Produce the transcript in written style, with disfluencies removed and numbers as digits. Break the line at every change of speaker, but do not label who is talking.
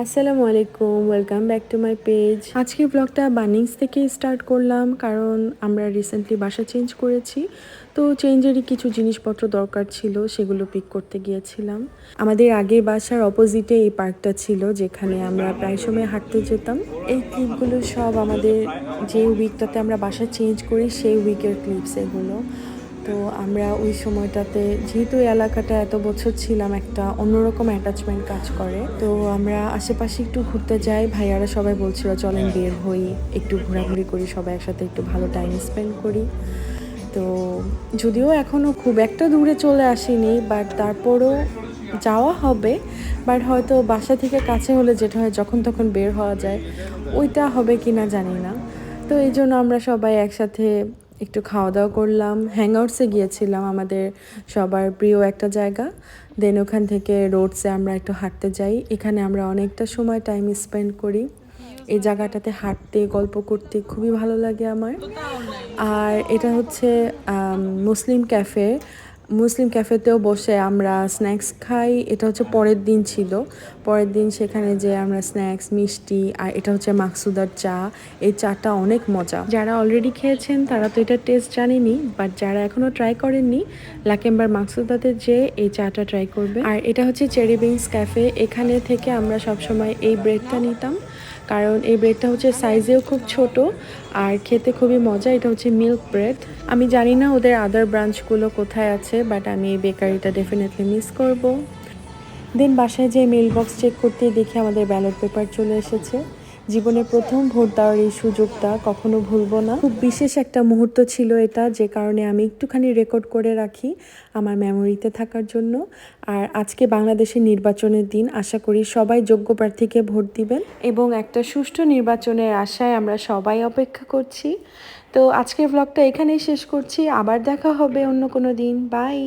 আসসালামু আলাইকুম, welcome back to my page. আজকের ব্লগটা বানিংস থেকে স্টার্ট করলাম, কারণ আমরা রিসেন্টলি বাসা চেঞ্জ করেছি। তো চেঞ্জেরই কিছু জিনিসপত্র দরকার ছিল, সেগুলো পিক করতে গিয়েছিলাম। আমাদের আগের বাসার অপোজিটে এই পার্কটা ছিল, যেখানে আমরা প্রায় সময় হাঁটতে যেতাম। এই ক্লিপগুলো সব আমাদের যে উইকটাতে আমরা বাসা চেঞ্জ করি সেই উইকের ক্লিপস এগুলো। তো আমরা ওই সময়টাতে যেহেতু এই এলাকাটা এত বছর ছিলাম, একটা অন্যরকম অ্যাটাচমেন্ট কাজ করে। তো আমরা আশেপাশে একটু ঘুরতে যাই, ভাইয়ারা সবাই বলছিল চলেন বের হই, একটু ঘোরাঘুরি করি, সবাই একসাথে একটু ভালো টাইম স্পেন্ড করি। তো যদিও এখনও খুব একটা দূরে চলে আসিনি, বাট তারপরও যাওয়া হবে। বাট হয়তো বাসা থেকে কাছে হলে যেটা হয় যখন তখন বের হওয়া যায়, ওইটা হবে কি না জানি না। তো এই জন্য আমরা সবাই একসাথে একটু খাওয়া দাওয়া করলাম, হ্যাংআউটসে গিয়েছিলাম, আমাদের সবার প্রিয় একটা জায়গা। দেন ওখান থেকে রোডসে আমরা একটু হাঁটতে যাই, এখানে আমরা অনেকটা সময় টাইম স্পেন্ড করি। এই জায়গাটাতে হাঁটতে গল্প করতে খুবই ভালো লাগে আমার। আর এটা হচ্ছে মুসলিম ক্যাফে। মুসলিম ক্যাফেতেও বসে আমরা স্ন্যাক্স খাই। এটা হচ্ছে পরের দিন ছিল, পরের দিন সেখানে যে আমরা স্ন্যাক্স, মিষ্টি, আর এটা হচ্ছে মাকসুদার চা। এই চাটা অনেক মজা। যারা অলরেডি খেয়েছেন তারা তো এটা টেস্ট জানেনি, বাট যারা এখনও ট্রাই করেননি, লাকেম্বার মাকসুদাতে যে এই চাটা ট্রাই করবে। আর এটা হচ্ছে চেরি বিনস ক্যাফে, এখানে থেকে আমরা সবসময় এই ব্রেডটা নিতাম, কারণ এই ব্রেডটা হচ্ছে সাইজেও খুব ছোট আর খেতে খুবই মজা। এটা হচ্ছে মিল্ক ব্রেড। আমি জানি না ওদের আদার ব্রাঞ্চগুলো কোথায় আছে, বাট আমি এই বেকারিটা ডেফিনেটলি মিস করব। দেন বাসায় যে মেল বক্স চেক করতে দেখি আমাদের ব্যালট পেপার চলে এসেছে। জীবনের প্রথম ভোট দেওয়ার এই সুযোগটা কখনো ভুলবো না। খুব বিশেষ একটা মুহূর্ত ছিল এটা, যে কারণে আমি একটুখানি রেকর্ড করে রাখি আমার মেমোরিতে থাকার জন্য। আর আজকে বাংলাদেশের নির্বাচনের দিন, আশা করি সবাই যোগ্য প্রার্থীকে ভোট দিবেন এবং একটা সুষ্ঠু নির্বাচনের আশায় আমরা সবাই অপেক্ষা করছি। তো আজকের ব্লগটা এখানেই শেষ করছি, আবার দেখা হবে অন্য কোনো দিন। বাই।